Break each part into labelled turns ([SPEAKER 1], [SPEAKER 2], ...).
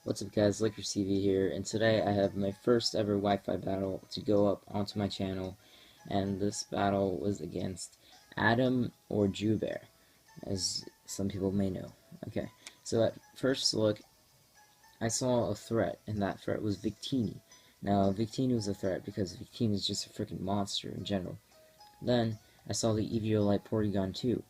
[SPEAKER 1] What's up guys, LakercV here, and today I have my first ever Wi-Fi battle to go up onto my channel, and this battle was against Adam or Jewbear, as some people may know. Okay, so at first look, I saw a threat, and that threat was Victini. Now, Victini was a threat because Victini is just a freaking monster in general. Then, I saw the Eviolite Porygon 2,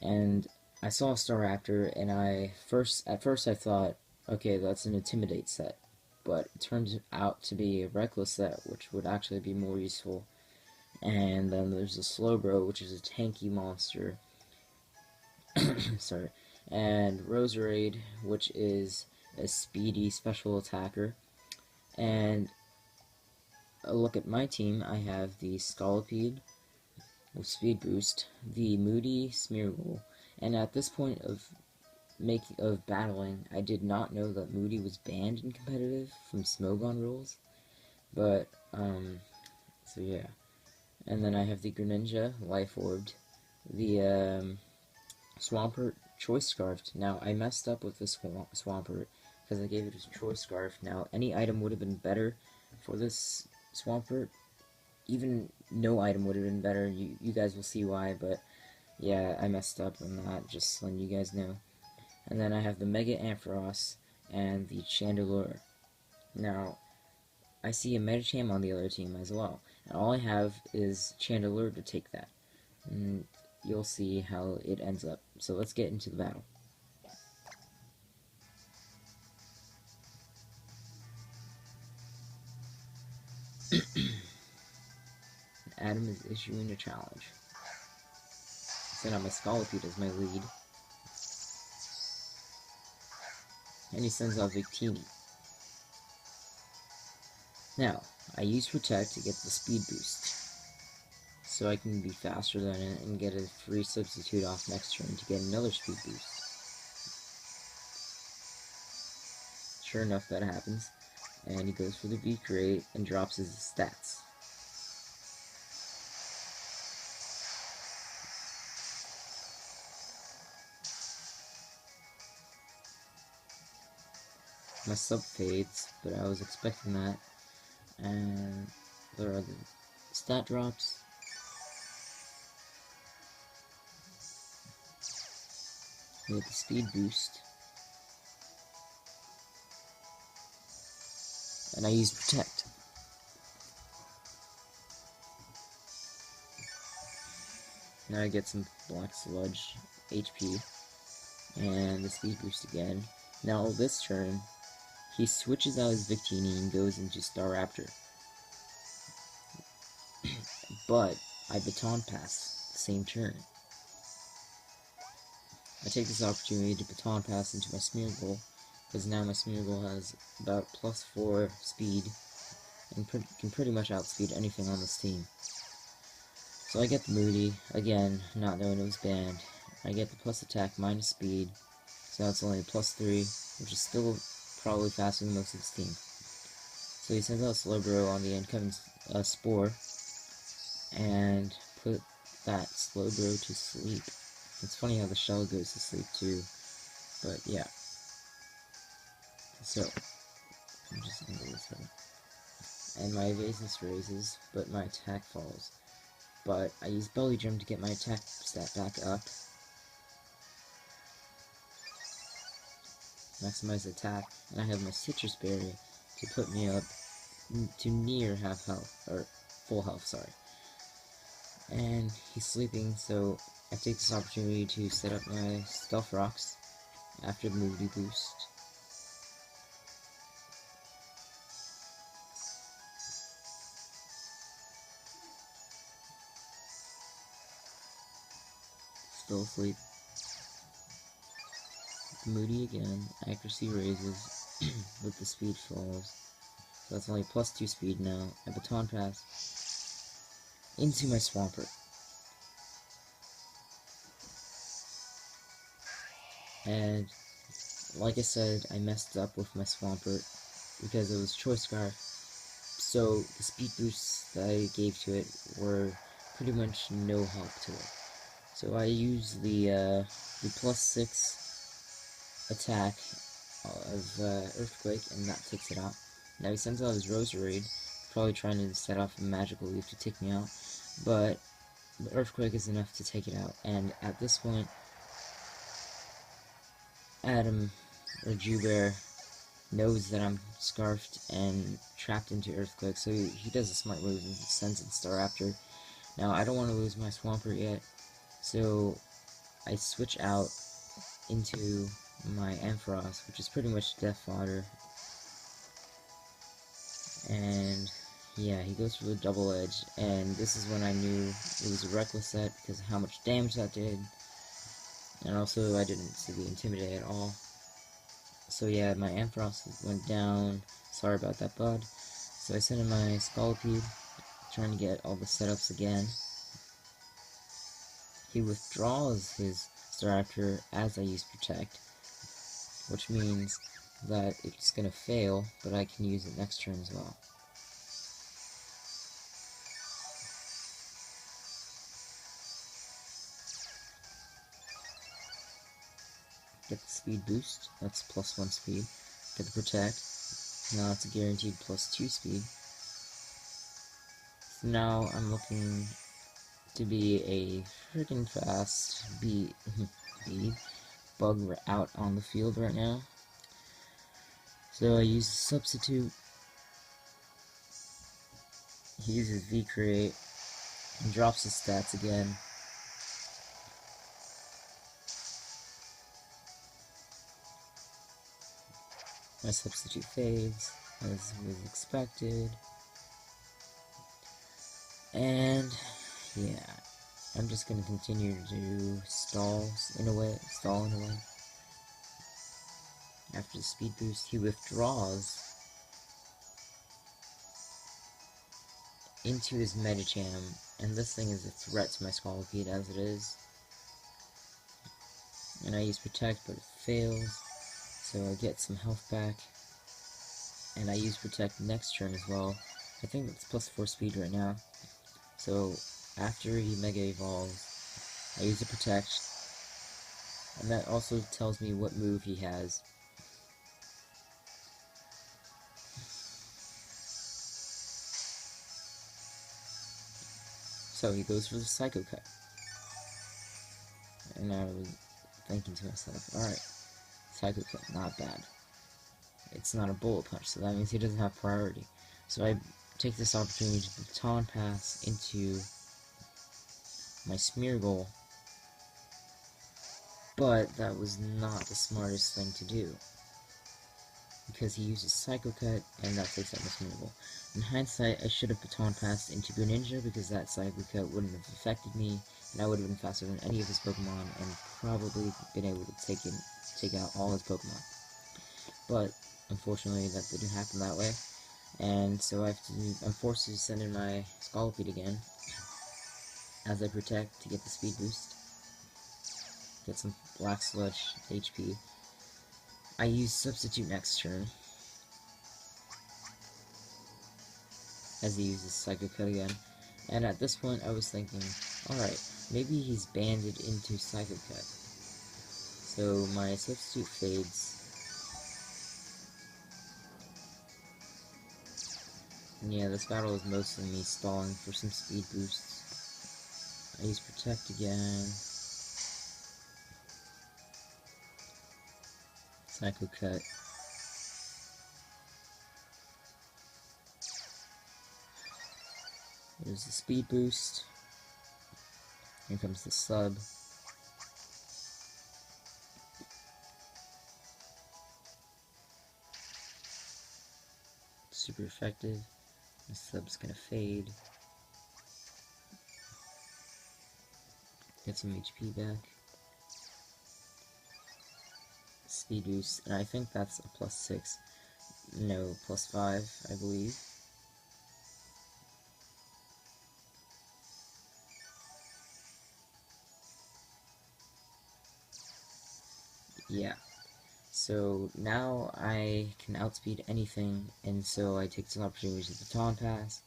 [SPEAKER 1] and I saw a Staraptor, and at first I thought, okay, that's an Intimidate set, but it turns out to be a Reckless set, which would actually be more useful. And then there's the Slowbro, which is a tanky monster, sorry, and Roserade, which is a speedy special attacker. And a look at my team, I have the Scolipede with Speed Boost, the Moody Smeargle, and at this point of battling, I did not know that Moody was banned in competitive from Smogon rules, but so yeah. And then I have the Greninja Life Orbed, the Swampert Choice Scarfed. Now I messed up with this Swampert because I gave it a Choice Scarf. Now any item would have been better for this Swampert. Even no item would have been better. You guys will see why, but yeah, I messed up on that, just letting you guys know. And then I have the Mega Ampharos and the Chandelure. Now, I see a Medicham on the other team as well, and all I have is Chandelure to take that. And you'll see how it ends up. So let's get into the battle. Adam is issuing a challenge. Set out my Scolipede as my lead. And he sends out Victini. Now, I use Protect to get the speed boost, so I can be faster than it and get a free substitute off next turn to get another speed boost. Sure enough, that happens, and he goes for the Beak Rate and drops his stats. My sub fades, but I was expecting that. And there are the stat drops. We have the speed boost. And I use Protect. Now I get some Black Sludge HP. And the speed boost again. Now this turn, he switches out his Victini and goes into Staraptor. But I Baton Pass the same turn. I take this opportunity to Baton Pass into my Smeargle, because now my Smeargle has about +4 speed and can pretty much outspeed anything on this team. So I get the Moody, again, not knowing it was banned. I get the plus attack minus speed, so that's only +3, which is still probably faster than most of his team. So he sends out Slowbro on the incoming Spore, and put that Slowbro to sleep. It's funny how the shell goes to sleep too, but yeah. So, I'm just gonna go this way. And my evasiveness raises, but my attack falls. But I use Belly Drum to get my attack stat back up. Maximize attack, and I have my Citrus Berry to put me up to near half health, or full health, sorry. And he's sleeping, so I take this opportunity to set up my Stealth Rocks after the Moody boost. Still asleep. Moody again, accuracy raises, with the speed falls. So that's only +2 speed now. I Baton Pass into my Swampert. And, like I said, I messed up with my Swampert because it was Choice Scarf. So, the speed boosts that I gave to it were pretty much no help to it. So I use the +6 attack Earthquake, and that takes it out. Now he sends out his Roserade, probably trying to set off a magical leaf to take me out, but the Earthquake is enough to take it out, and at this point, Adam, or Jewbear, knows that I'm scarfed and trapped into Earthquake, so he does a smart move and sends in Staraptor. Now, I don't want to lose my Swampert yet, so I switch out into my Ampharos, which is pretty much Death Fodder. And yeah, he goes for the double edge, and this is when I knew it was a reckless set because of how much damage that did. And also, I didn't see the Intimidate at all. So yeah, my Ampharos went down. Sorry about that, bud. So I sent in my Scolipede, trying to get all the setups again. He withdraws his Staraptor as I use Protect, which means that it's gonna fail, but I can use it next turn as well. Get the speed boost, that's +1 speed. Get the Protect, now it's a guaranteed +2 speed. So now I'm looking to be a freaking fast bug out on the field right now. So I use the Substitute. He uses V-Create and drops his stats again. My Substitute fades, as was expected. And yeah, I'm just gonna continue to stall in a way. After the speed boost, he withdraws into his Medicham, and this thing is a threat to my Scolipede as it is. And I use Protect, but it fails, so I get some health back. And I use Protect next turn as well. I think it's +4 speed right now. So after he Mega Evolves, I use the Protect, and that also tells me what move he has. So he goes for the Psycho Cut. And I was thinking to myself, alright, Psycho Cut, not bad. It's not a Bullet Punch, so that means he doesn't have priority. So I take this opportunity to Baton Pass into my Smeargle, but that was not the smartest thing to do, because he uses Psycho Cut, and that takes out my Smeargle. In hindsight, I should have Baton Passed into Greninja, because that Psycho Cut wouldn't have affected me, and I would have been faster than any of his Pokemon, and probably been able to take out all his Pokemon. But unfortunately, that didn't happen that way, and so I'm forced to send in my Scolipede again, as I Protect to get the speed boost, get some Black Sludge HP. I use Substitute next turn, as he uses Psycho Cut again, and at this point I was thinking, alright, maybe he's banded into Psycho Cut. So my Substitute fades, and yeah, this battle is mostly me stalling for some speed boosts. I use Protect again, Psycho Cut. There's the speed boost. Here comes the sub. Super effective. The sub's gonna fade. Get some HP back. Speed boost, and I think that's a +6. No, +5, I believe. Yeah. So now I can outspeed anything, and so I take this opportunity to Baton Pass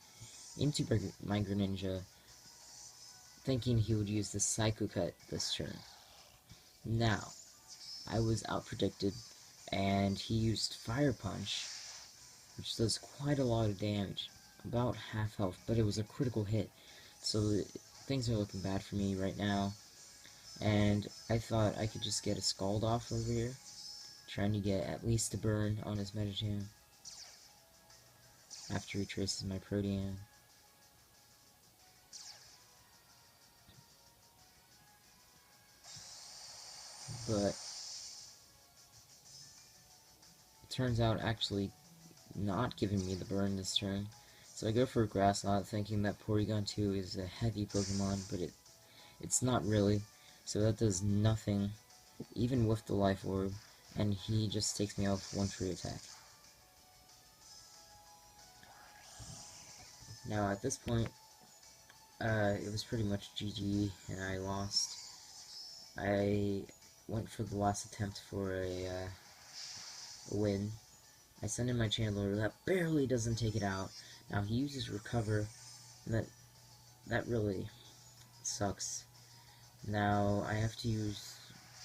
[SPEAKER 1] into my Greninja, thinking he would use the Psycho Cut this turn. Now, I was out-predicted and he used Fire Punch, which does quite a lot of damage, about half health, but it was a critical hit, so things are looking bad for me right now, and I thought I could just get a Scald off over here, trying to get at least a burn on his Medicham after he traces my Protean. But it turns out actually not giving me the burn this turn. So I go for a Grass Knot thinking that Porygon 2 is a heavy Pokemon, but it's not really. So that does nothing, even with the Life Orb, and he just takes me out with one free attack. Now at this point, it was pretty much GG, and I lost. I went for the last attempt for a win. I send in my Chandler, that barely doesn't take it out. Now he uses Recover, and that really sucks. Now I have to use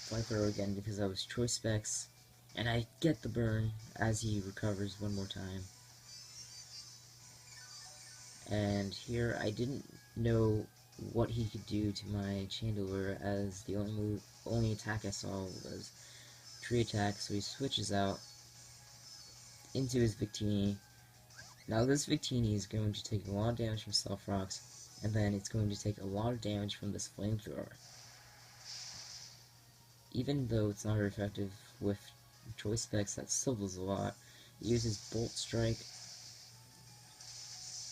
[SPEAKER 1] Flamethrower again because I was Choice Specs, and I get the burn as he recovers one more time. And here I didn't know what he could do to my Chandelure, as the only attack I saw was Tree Attack, so he switches out into his Victini. Now this Victini is going to take a lot of damage from Stealth Rocks, and then it's going to take a lot of damage from this Flamethrower. Even though it's not very effective with Choice Specs, that still does a lot. It uses Bolt Strike,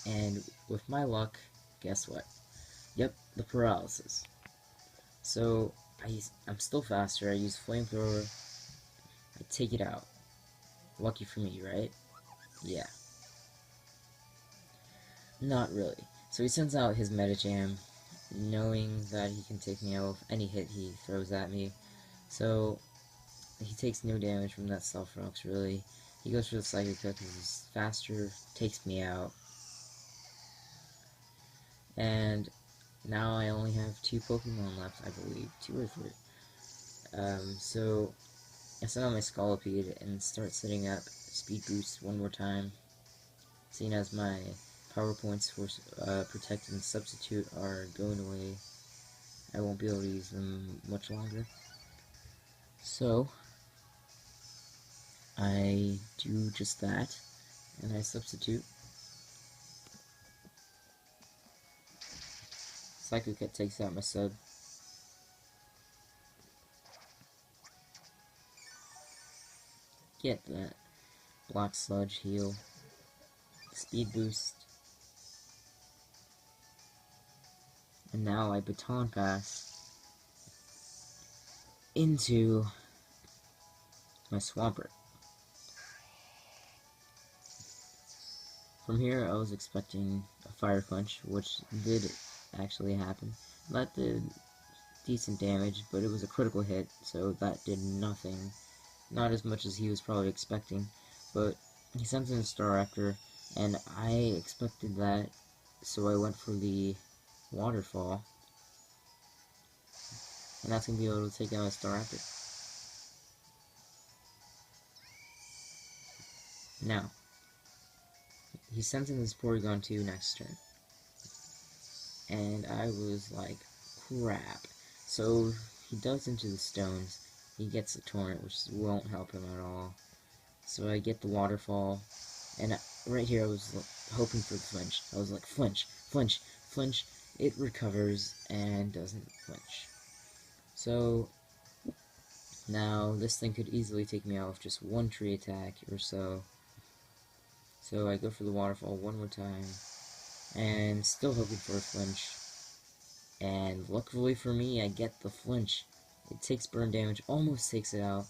[SPEAKER 1] and with my luck, guess what? Yep, the Paralysis. So, I'm still faster, I use Flamethrower, I take it out. Lucky for me, right? Yeah. Not really. So he sends out his Medicham, knowing that he can take me out with any hit he throws at me. So, he takes no damage from that Stealth Rocks, really. He goes for the Psychic Cut because he's faster, takes me out. And now I only have 2 Pokemon left, I believe. 2 or 3. So I send out my Scolipede and start setting up Speed Boost one more time. Seeing as my power points for Protect and Substitute are going away, I won't be able to use them much longer. So I do just that, and I substitute. Psycho Cut takes out my sub. Get that. Block Sludge, heal. Speed Boost. And now I Baton Pass into my Swampert. From here, I was expecting a Fire Punch, which did actually happen. That did decent damage, but it was a critical hit, so that did nothing. Not as much as he was probably expecting, but he sends in a Staraptor, and I expected that, so I went for the Waterfall, and that's going to be able to take out a Staraptor. Now, he sends in his Porygon 2 next turn, and I was like, crap. So he dives into the stones, he gets a Torrent, which won't help him at all. So I get the Waterfall, and right here I was hoping for the flinch. I was like, flinch, flinch, flinch. It recovers and doesn't flinch. So now this thing could easily take me out with just one tree attack or so. So I go for the Waterfall one more time, and still hoping for a flinch. And luckily for me, I get the flinch. It takes burn damage, almost takes it out.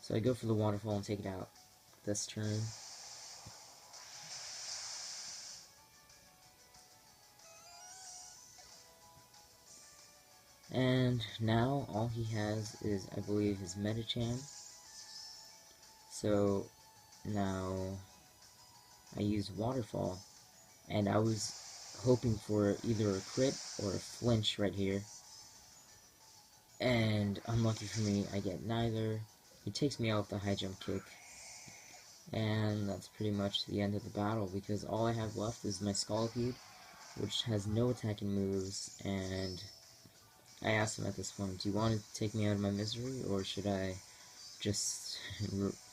[SPEAKER 1] So I go for the Waterfall and take it out this turn. And now all he has is, I believe, his Medicham. So now I use Waterfall, and I was hoping for either a crit or a flinch right here. And unlucky for me, I get neither. he takes me out with the high jump kick. And that's pretty much the end of the battle, because all I have left is my Scolipede, which has no attacking moves, and I asked him at this point, do you want to take me out of my misery, or should I just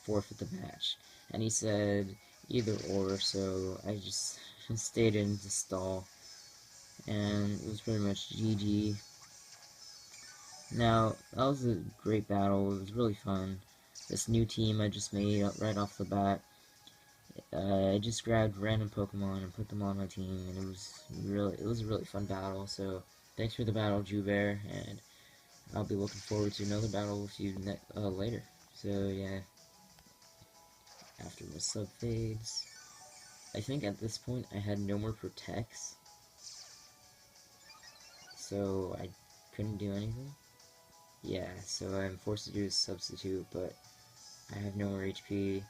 [SPEAKER 1] forfeit the match? And he said, either or, so I just stayed in the stall, and it was pretty much GG. Now, that was a great battle, it was really fun. This new team I just made right off the bat, I just grabbed random Pokemon and put them on my team, and it was a really fun battle. So thanks for the battle, Jewbear, and I'll be looking forward to another battle with you later. So yeah, after my sub fades, I think at this point I had no more protects, so I couldn't do anything. Yeah, so I'm forced to do a substitute, but I have no more HP.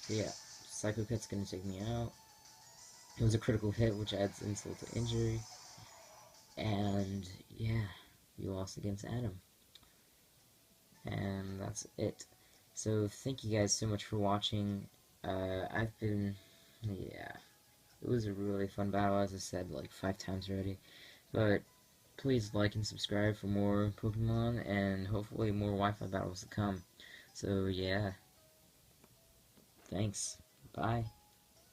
[SPEAKER 1] So yeah, Psycho Cut's gonna take me out. It was a critical hit, which adds insult to injury. And yeah, we lost against Adam. And that's it. So thank you guys so much for watching. Yeah, it was a really fun battle, as I said like 5 times already. But please like and subscribe for more Pokemon, and hopefully more Wi-Fi battles to come. So yeah, thanks. Bye.